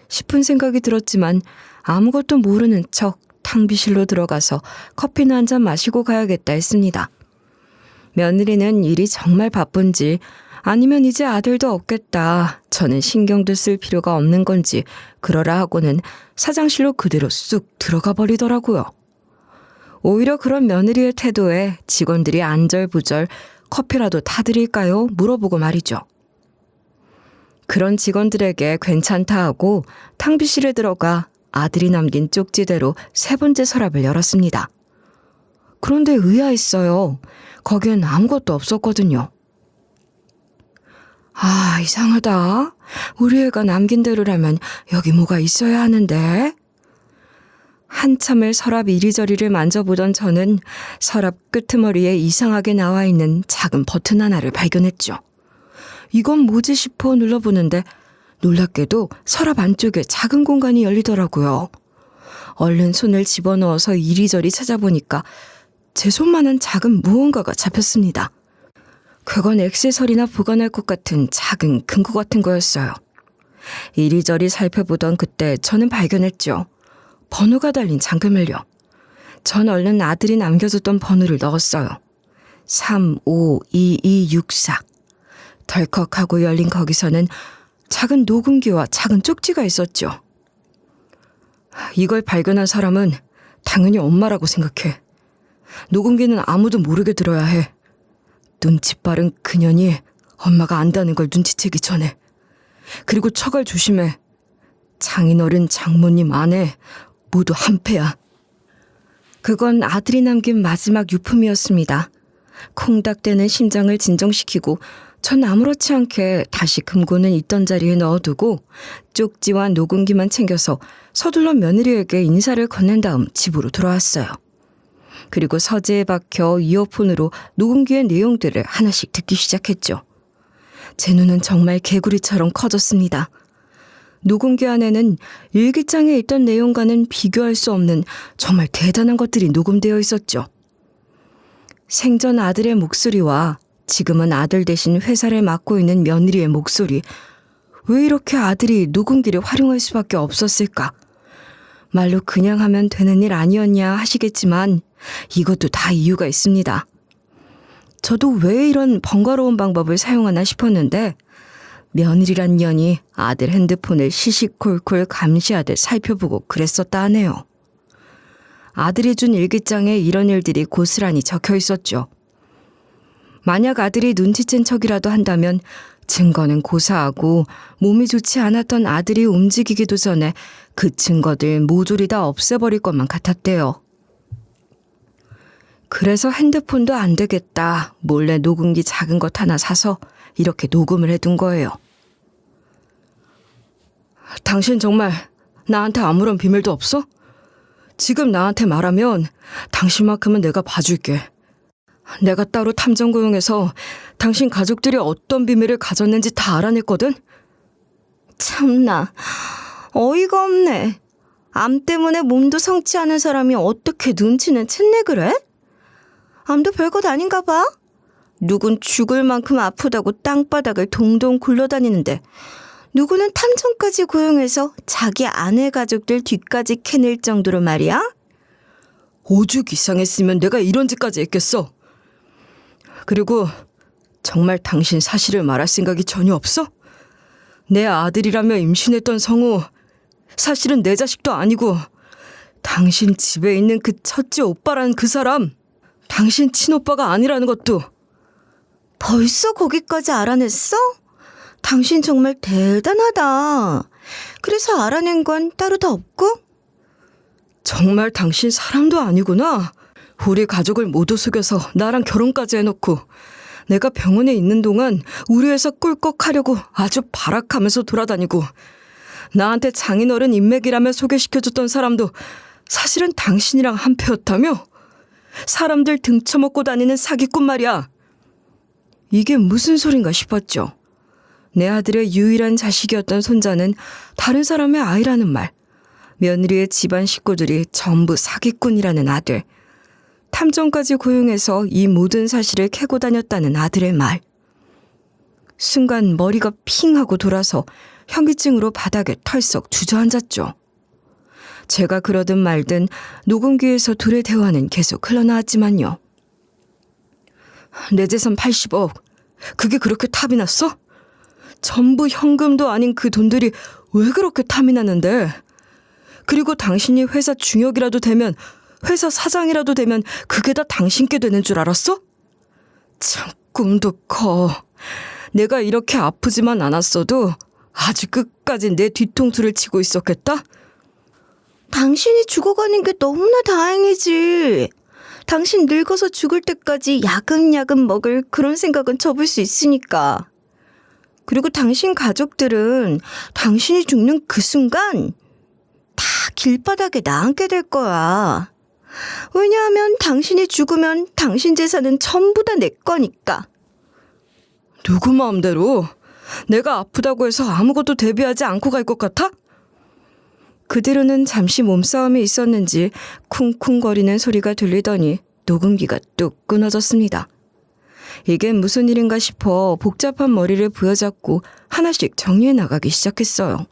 싶은 생각이 들었지만 아무것도 모르는 척 탕비실로 들어가서 커피나 한 잔 마시고 가야겠다 했습니다. 며느리는 일이 정말 바쁜지 아니면 이제 아들도 없겠다. 저는 신경도 쓸 필요가 없는 건지 그러라 하고는 사장실로 그대로 쑥 들어가 버리더라고요. 오히려 그런 며느리의 태도에 직원들이 안절부절 커피라도 타드릴까요? 물어보고 말이죠. 그런 직원들에게 괜찮다 하고 탕비실에 들어가 아들이 남긴 쪽지대로 3번째 서랍을 열었습니다. 그런데 의아했어요. 거기엔 아무것도 없었거든요. 이상하다. 우리 애가 남긴 대로라면 여기 뭐가 있어야 하는데. 한참을 서랍 이리저리를 만져보던 저는 서랍 끄트머리에 이상하게 나와 있는 작은 버튼 하나를 발견했죠. 이건 뭐지 싶어 눌러보는데 놀랍게도 서랍 안쪽에 작은 공간이 열리더라고요. 얼른 손을 집어넣어서 이리저리 찾아보니까 제 손만한 작은 무언가가 잡혔습니다. 그건 액세서리나 보관할 것 같은 작은 금고 같은 거였어요. 이리저리 살펴보던 그때 저는 발견했죠. 번호가 달린 잠금을요. 전 얼른 아들이 남겨줬던 번호를 넣었어요. 352264. 덜컥하고 열린 거기서는 작은 녹음기와 작은 쪽지가 있었죠. 이걸 발견한 사람은 당연히 엄마라고 생각해. 녹음기는 아무도 모르게 들어야 해. 눈치 빠른 그년이 엄마가 안다는 걸 눈치채기 전에. 그리고 처갈 조심해. 장인어른, 장모님, 아내 모두 한패야. 그건 아들이 남긴 마지막 유품이었습니다. 콩닥대는 심장을 진정시키고 전 아무렇지 않게 다시 금고는 있던 자리에 넣어두고 쪽지와 녹음기만 챙겨서 서둘러 며느리에게 인사를 건넨 다음 집으로 돌아왔어요. 그리고 서재에 박혀 이어폰으로 녹음기의 내용들을 하나씩 듣기 시작했죠. 제 눈은 정말 개구리처럼 커졌습니다. 녹음기 안에는 일기장에 있던 내용과는 비교할 수 없는 정말 대단한 것들이 녹음되어 있었죠. 생전 아들의 목소리와 지금은 아들 대신 회사를 맡고 있는 며느리의 목소리. 왜 이렇게 아들이 녹음기를 활용할 수밖에 없었을까? 말로 그냥 하면 되는 일 아니었냐 하시겠지만 이것도 다 이유가 있습니다. 저도 왜 이런 번거로운 방법을 사용하나 싶었는데 며느리란 년이 아들 핸드폰을 시시콜콜 감시하듯 살펴보고 그랬었다 하네요. 아들이 준 일기장에 이런 일들이 고스란히 적혀 있었죠. 만약 아들이 눈치챈 척이라도 한다면 증거는 고사하고 몸이 좋지 않았던 아들이 움직이기도 전에 그 증거들 모조리 다 없애버릴 것만 같았대요. 그래서 핸드폰도 안 되겠다. 몰래 녹음기 작은 것 하나 사서 이렇게 녹음을 해둔 거예요. 당신 정말 나한테 아무런 비밀도 없어? 지금 나한테 말하면 당신만큼은 내가 봐줄게. 내가 따로 탐정 고용해서 당신 가족들이 어떤 비밀을 가졌는지 다 알아냈거든? 참나, 어이가 없네. 암 때문에 몸도 성치 않은 사람이 어떻게 눈치는 챘네 그래? 암도 별것 아닌가 봐. 누군 죽을 만큼 아프다고 땅바닥을 동동 굴러다니는데 누구는 탐정까지 고용해서 자기 아내 가족들 뒤까지 캐낼 정도로 말이야? 오죽 이상했으면 내가 이런 짓까지 했겠어. 그리고 정말 당신 사실을 말할 생각이 전혀 없어? 내 아들이라며 임신했던 성우 사실은 내 자식도 아니고 당신 집에 있는 그 첫째 오빠라는 그 사람 당신 친오빠가 아니라는 것도. 벌써 거기까지 알아냈어? 당신 정말 대단하다. 그래서 알아낸 건 따로 더 없고? 정말 당신 사람도 아니구나. 우리 가족을 모두 속여서 나랑 결혼까지 해놓고 내가 병원에 있는 동안 우리 회사 꿀꺽하려고 아주 발악하면서 돌아다니고 나한테 장인어른 인맥이라며 소개시켜줬던 사람도 사실은 당신이랑 한패였다며? 사람들 등쳐먹고 다니는 사기꾼 말이야. 이게 무슨 소린가 싶었죠. 내 아들의 유일한 자식이었던 손자는 다른 사람의 아이라는 말. 며느리의 집안 식구들이 전부 사기꾼이라는 아들. 탐정까지 고용해서 이 모든 사실을 캐고 다녔다는 아들의 말. 순간 머리가 핑 하고 돌아서 현기증으로 바닥에 털썩 주저앉았죠. 제가 그러든 말든 녹음기에서 둘의 대화는 계속 흘러나왔지만요. 내 재산 80억. 그게 그렇게 탑이 났어? 전부 현금도 아닌 그 돈들이 왜 그렇게 탐이 났는데? 그리고 당신이 회사 중역이라도 되면, 회사 사장이라도 되면 그게 다 당신께 되는 줄 알았어? 참 꿈도 커. 내가 이렇게 아프지만 않았어도 아주 끝까지 내 뒤통수를 치고 있었겠다? 당신이 죽어가는 게 너무나 다행이지. 당신 늙어서 죽을 때까지 야금야금 먹을 그런 생각은 접을 수 있으니까. 그리고 당신 가족들은 당신이 죽는 그 순간 다 길바닥에 나앉게 될 거야. 왜냐하면 당신이 죽으면 당신 재산은 전부 다 내 거니까. 누구 마음대로? 내가 아프다고 해서 아무것도 대비하지 않고 갈 것 같아? 그대로는 잠시 몸싸움이 있었는지 쿵쿵거리는 소리가 들리더니 녹음기가 뚝 끊어졌습니다. 이게 무슨 일인가 싶어 복잡한 머리를 부여잡고 하나씩 정리해 나가기 시작했어요.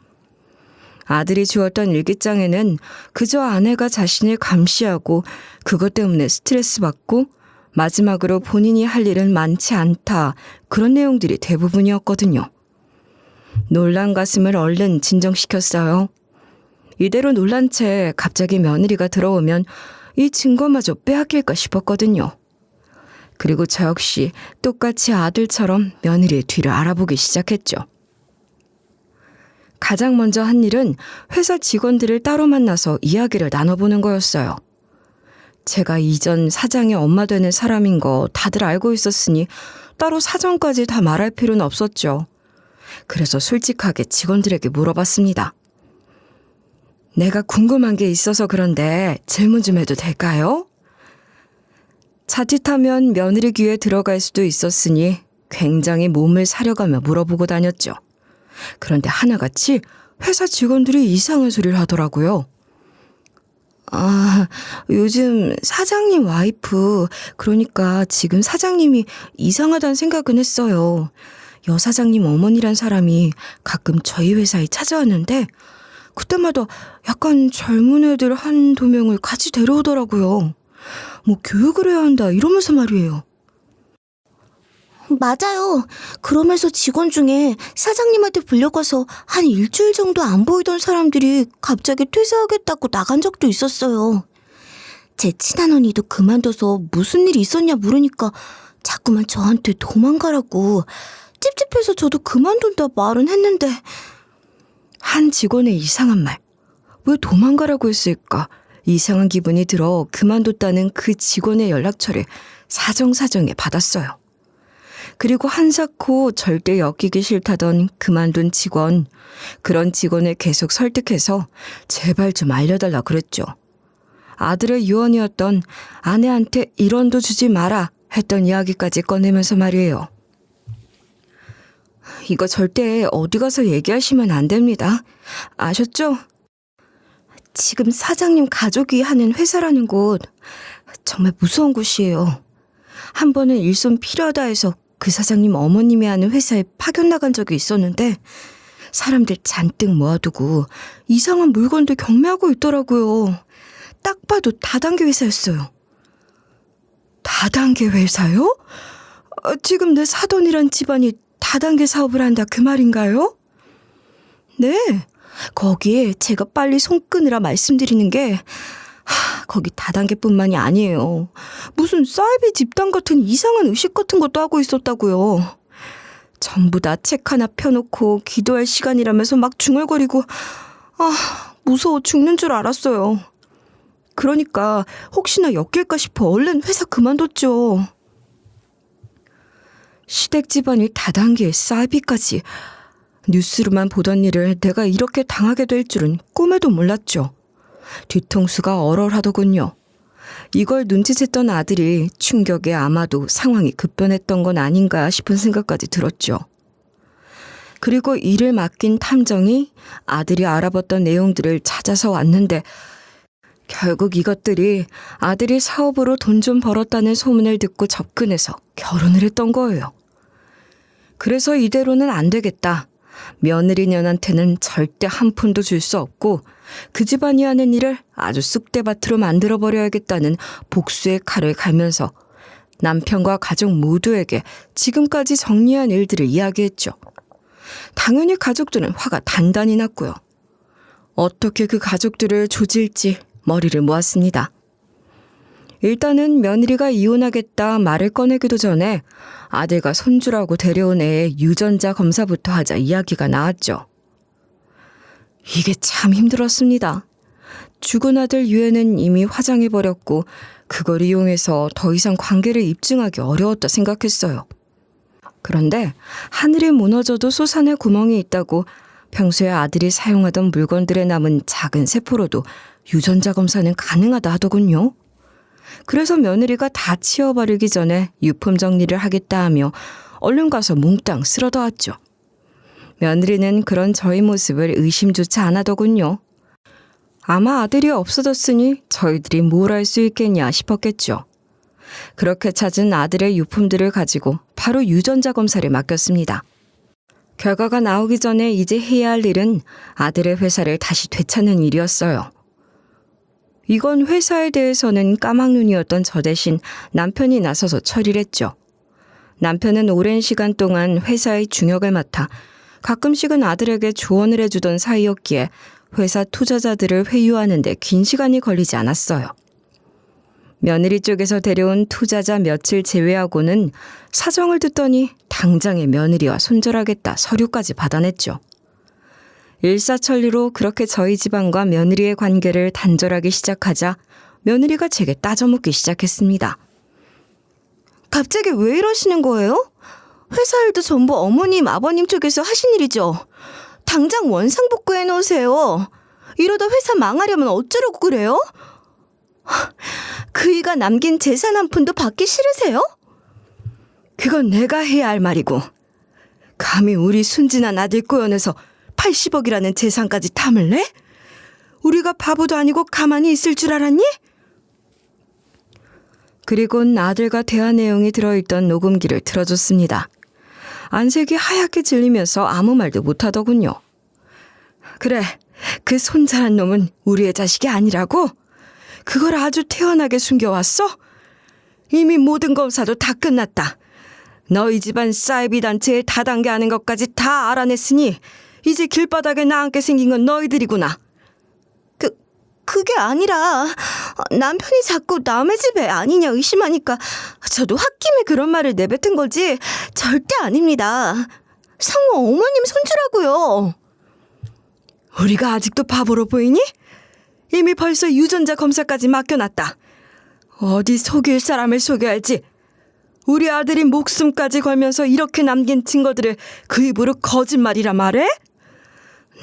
아들이 주었던 일기장에는 그저 아내가 자신을 감시하고 그것 때문에 스트레스 받고 마지막으로 본인이 할 일은 많지 않다, 그런 내용들이 대부분이었거든요. 놀란 가슴을 얼른 진정시켰어요. 이대로 놀란 채 갑자기 며느리가 들어오면 이 증거마저 빼앗길까 싶었거든요. 그리고 저 역시 똑같이 아들처럼 며느리의 뒤를 알아보기 시작했죠. 가장 먼저 한 일은 회사 직원들을 따로 만나서 이야기를 나눠보는 거였어요. 제가 이전 사장의 엄마 되는 사람인 거 다들 알고 있었으니 따로 사정까지 다 말할 필요는 없었죠. 그래서 솔직하게 직원들에게 물어봤습니다. 내가 궁금한 게 있어서 그런데 질문 좀 해도 될까요? 자칫하면 며느리 귀에 들어갈 수도 있었으니 굉장히 몸을 사려가며 물어보고 다녔죠. 그런데 하나같이 회사 직원들이 이상한 소리를 하더라고요. 요즘 사장님 와이프, 그러니까 지금 사장님이 이상하다는 생각은 했어요. 여사장님 어머니란 사람이 가끔 저희 회사에 찾아왔는데 그때마다 약간 젊은 애들 한두 명을 같이 데려오더라고요. 뭐 교육을 해야 한다 이러면서 말이에요. 맞아요. 그러면서 직원 중에 사장님한테 불려가서 한 일주일 정도 안 보이던 사람들이 갑자기 퇴사하겠다고 나간 적도 있었어요. 제 친한 언니도 그만둬서 무슨 일이 있었냐 물으니까 자꾸만 저한테 도망가라고. 찝찝해서 저도 그만둔다 말은 했는데. 한 직원의 이상한 말. 왜 도망가라고 했을까? 이상한 기분이 들어 그만뒀다는 그 직원의 연락처를 사정사정에 받았어요. 그리고 한사코 절대 엮이기 싫다던 그만둔 직원, 그런 직원을 계속 설득해서 제발 좀 알려달라 그랬죠. 아들의 유언이었던 아내한테 1원도 주지 마라 했던 이야기까지 꺼내면서 말이에요. 이거 절대 어디 가서 얘기하시면 안 됩니다. 아셨죠? 지금 사장님 가족이 하는 회사라는 곳 정말 무서운 곳이에요. 한 번은 일손 필요하다 해서 그 사장님 어머님이 하는 회사에 파견 나간 적이 있었는데 사람들 잔뜩 모아두고 이상한 물건들 경매하고 있더라고요. 딱 봐도 다단계 회사였어요. 다단계 회사요? 지금 내 사돈이란 집안이 다단계 사업을 한다 그 말인가요? 네, 거기에 제가 빨리 손 끄느라 말씀드리는 게 거기 다단계뿐만이 아니에요. 무슨 사이비 집단 같은 이상한 의식 같은 것도 하고 있었다고요. 전부 다 책 하나 펴놓고 기도할 시간이라면서 막 중얼거리고 무서워 죽는 줄 알았어요. 그러니까 혹시나 엮일까 싶어 얼른 회사 그만뒀죠. 시댁 집안이 다단계의 사이비까지. 뉴스로만 보던 일을 내가 이렇게 당하게 될 줄은 꿈에도 몰랐죠. 뒤통수가 얼얼하더군요. 이걸 눈치챘던 아들이 충격에 아마도 상황이 급변했던 건 아닌가 싶은 생각까지 들었죠. 그리고 일을 맡긴 탐정이 아들이 알아봤던 내용들을 찾아서 왔는데 결국 이것들이 아들이 사업으로 돈 좀 벌었다는 소문을 듣고 접근해서 결혼을 했던 거예요. 그래서 이대로는 안 되겠다. 며느리년한테는 절대 한 푼도 줄 수 없고 그 집안이 하는 일을 아주 쑥대밭으로 만들어버려야겠다는 복수의 칼을 갈면서 남편과 가족 모두에게 지금까지 정리한 일들을 이야기했죠. 당연히 가족들은 화가 단단히 났고요. 어떻게 그 가족들을 조질지 머리를 모았습니다. 일단은 며느리가 이혼하겠다 말을 꺼내기도 전에 아들과 손주라고 데려온 애의 유전자 검사부터 하자 이야기가 나왔죠. 이게 참 힘들었습니다. 죽은 아들 유해는 이미 화장해버렸고 그걸 이용해서 더 이상 관계를 입증하기 어려웠다 생각했어요. 그런데 하늘이 무너져도 솟아날 구멍이 있다고 평소에 아들이 사용하던 물건들에 남은 작은 세포로도 유전자 검사는 가능하다 하더군요. 그래서 며느리가 다 치워버리기 전에 유품 정리를 하겠다 하며 얼른 가서 몽땅 쓸어더았죠. 며느리는 그런 저희 모습을 의심조차 안 하더군요. 아마 아들이 없어졌으니 저희들이 뭘 할 수 있겠냐 싶었겠죠. 그렇게 찾은 아들의 유품들을 가지고 바로 유전자 검사를 맡겼습니다. 결과가 나오기 전에 이제 해야 할 일은 아들의 회사를 다시 되찾는 일이었어요. 이건 회사에 대해서는 까막눈이었던 저 대신 남편이 나서서 처리를 했죠. 남편은 오랜 시간 동안 회사의 중역을 맡아 가끔씩은 아들에게 조언을 해주던 사이였기에 회사 투자자들을 회유하는 데 긴 시간이 걸리지 않았어요. 며느리 쪽에서 데려온 투자자 며칠 제외하고는 사정을 듣더니 당장에 며느리와 손절하겠다 서류까지 받아냈죠. 일사천리로 그렇게 저희 집안과 며느리의 관계를 단절하기 시작하자 며느리가 제게 따져묻기 시작했습니다. 갑자기 왜 이러시는 거예요? 회사 일도 전부 어머님, 아버님 쪽에서 하신 일이죠. 당장 원상복구해 놓으세요. 이러다 회사 망하려면 어쩌려고 그래요? 그이가 남긴 재산 한 푼도 받기 싫으세요? 그건 내가 해야 할 말이고 감히 우리 순진한 아들 꼬여내서 80억이라는 재산까지 탐을 내? 우리가 바보도 아니고 가만히 있을 줄 알았니? 그리곤 아들과 대화 내용이 들어있던 녹음기를 틀어줬습니다. 안색이 하얗게 질리면서 아무 말도 못하더군요. 그래, 그 손자란 놈은 우리의 자식이 아니라고? 그걸 아주 태연하게 숨겨왔어? 이미 모든 검사도 다 끝났다. 너희 집안 사이비 단체의 다단계 하는 것까지 다 알아냈으니 이제 길바닥에 나앉게 생긴 건 너희들이구나. 그게 아니라 남편이 자꾸 남의 집에 아니냐 의심하니까 저도 홧김에 그런 말을 내뱉은 거지 절대 아닙니다. 성우 어머님 손주라고요. 우리가 아직도 바보로 보이니? 이미 벌써 유전자 검사까지 맡겨놨다. 어디 속일 사람을 속여야 할지. 우리 아들이 목숨까지 걸면서 이렇게 남긴 증거들을 그 입으로 거짓말이라 말해?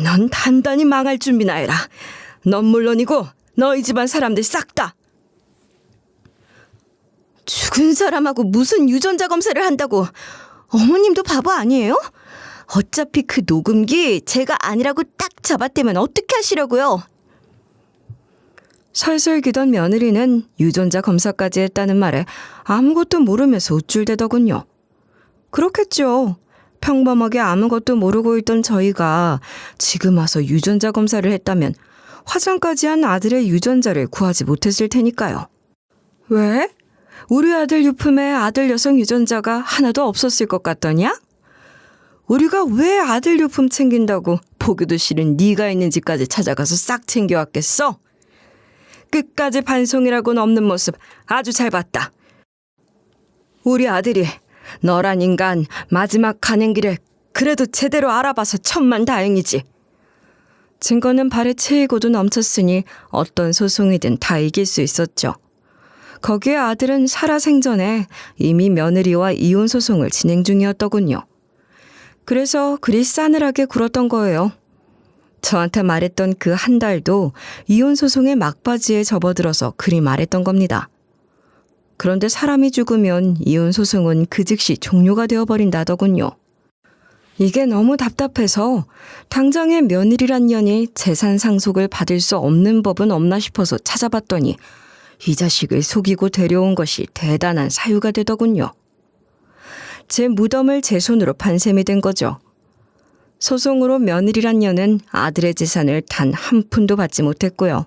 넌 단단히 망할 준비나 해라. 넌 물론이고 너희 집안 사람들 싹 다. 죽은 사람하고 무슨 유전자 검사를 한다고. 어머님도 바보 아니에요? 어차피 그 녹음기 제가 아니라고 딱 잡아떼면 어떻게 하시려고요? 설설 기던 며느리는 유전자 검사까지 했다는 말에 아무것도 모르면서 우쭐대더군요. 그렇겠죠. 평범하게 아무것도 모르고 있던 저희가 지금 와서 유전자 검사를 했다면 화장까지 한 아들의 유전자를 구하지 못했을 테니까요. 왜? 우리 아들 유품에 아들 여성 유전자가 하나도 없었을 것 같더냐? 우리가 왜 아들 유품 챙긴다고 보기도 싫은 네가 있는 집까지 찾아가서 싹 챙겨왔겠어? 끝까지 반송이라고는 없는 모습 아주 잘 봤다. 우리 아들이 너란 인간 마지막 가는 길에 그래도 제대로 알아봐서 천만다행이지. 증거는 발에 채이고도 넘쳤으니 어떤 소송이든 다 이길 수 있었죠. 거기에 아들은 살아생전에 이미 며느리와 이혼 소송을 진행 중이었더군요. 그래서 그리 싸늘하게 굴었던 거예요. 저한테 말했던 그 한 달도 이혼 소송의 막바지에 접어들어서 그리 말했던 겁니다. 그런데 사람이 죽으면 이혼 소송은 그 즉시 종료가 되어버린다더군요. 이게 너무 답답해서 당장에 며느리란 년이 재산 상속을 받을 수 없는 법은 없나 싶어서 찾아봤더니 이 자식을 속이고 데려온 것이 대단한 사유가 되더군요. 제 무덤을 제 손으로 판 셈이 된 거죠. 소송으로 며느리란 년은 아들의 재산을 단 한 푼도 받지 못했고요.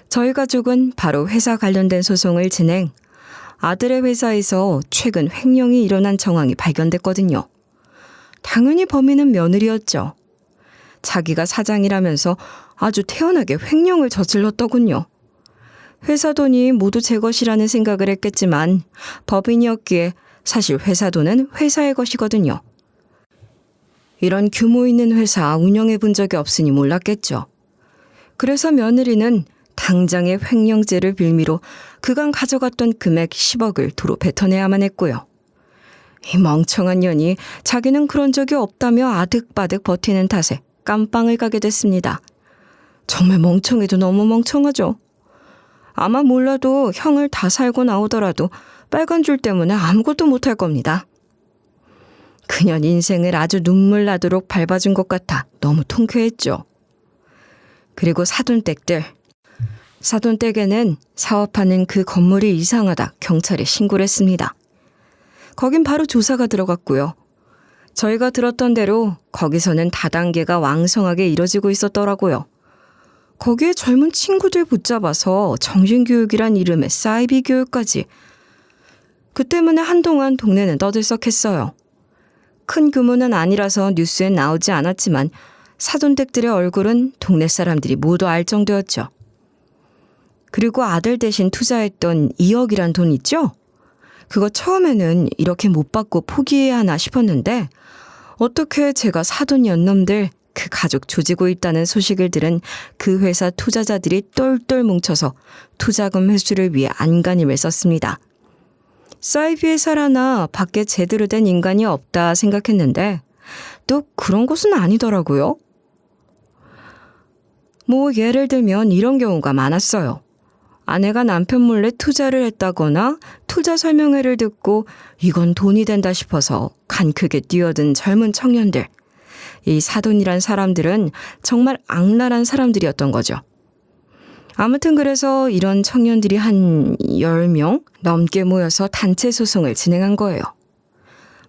저희 가족은 바로 회사 관련된 소송을 진행, 아들의 회사에서 최근 횡령이 일어난 정황이 발견됐거든요. 당연히 범인은 며느리였죠. 자기가 사장이라면서 아주 태연하게 횡령을 저질렀더군요. 회사 돈이 모두 제 것이라는 생각을 했겠지만 법인이었기에 사실 회사 돈은 회사의 것이거든요. 이런 규모 있는 회사 운영해 본 적이 없으니 몰랐겠죠. 그래서 며느리는 당장의 횡령죄를 빌미로 그간 가져갔던 금액 10억을 도로 뱉어내야만 했고요. 이 멍청한 년이 자기는 그런 적이 없다며 아득바득 버티는 탓에 깜빵을 가게 됐습니다. 정말 멍청해도 너무 멍청하죠. 아마 몰라도 형을 다 살고 나오더라도 빨간 줄 때문에 아무것도 못할 겁니다. 그년 인생을 아주 눈물 나도록 밟아준 것 같아 너무 통쾌했죠. 그리고 사돈댁들. 사돈댁에는 사업하는 그 건물이 이상하다 경찰에 신고를 했습니다. 거긴 바로 조사가 들어갔고요. 저희가 들었던 대로 거기서는 다단계가 왕성하게 이뤄지고 있었더라고요. 거기에 젊은 친구들 붙잡아서 정신교육이란 이름의 사이비 교육까지. 그 때문에 한동안 동네는 떠들썩했어요. 큰 규모는 아니라서 뉴스엔 나오지 않았지만 사돈댁들의 얼굴은 동네 사람들이 모두 알 정도였죠. 그리고 아들 대신 투자했던 2억이란 돈 있죠? 그거 처음에는 이렇게 못 받고 포기해야 하나 싶었는데 어떻게 제가 사돈 연놈들 그 가족 조지고 있다는 소식을 들은 그 회사 투자자들이 똘똘 뭉쳐서 투자금 회수를 위해 안간힘을 썼습니다. 사이비 회사라나 밖에 제대로 된 인간이 없다 생각했는데 또 그런 것은 아니더라고요. 뭐 예를 들면 이런 경우가 많았어요. 아내가 남편 몰래 투자를 했다거나 투자 설명회를 듣고 이건 돈이 된다 싶어서 간 크게 뛰어든 젊은 청년들. 이 사돈이란 사람들은 정말 악랄한 사람들이었던 거죠. 아무튼 그래서 이런 청년들이 한 10명 넘게 모여서 단체 소송을 진행한 거예요.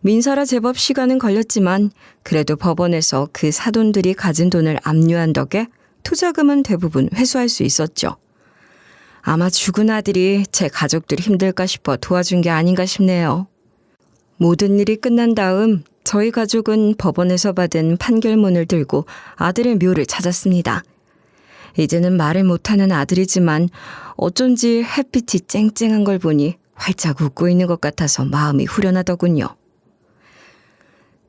민사라 제법 시간은 걸렸지만 그래도 법원에서 그 사돈들이 가진 돈을 압류한 덕에 투자금은 대부분 회수할 수 있었죠. 아마 죽은 아들이 제 가족들 힘들까 싶어 도와준 게 아닌가 싶네요. 모든 일이 끝난 다음 저희 가족은 법원에서 받은 판결문을 들고 아들의 묘를 찾았습니다. 이제는 말을 못하는 아들이지만 어쩐지 햇빛이 쨍쨍한 걸 보니 활짝 웃고 있는 것 같아서 마음이 후련하더군요.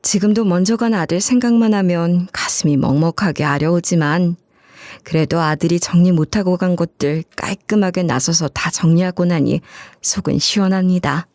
지금도 먼저 간 아들 생각만 하면 가슴이 먹먹하게 아려오지만 그래도 아들이 정리 못하고 간 것들 깔끔하게 나서서 다 정리하고 나니 속은 시원합니다.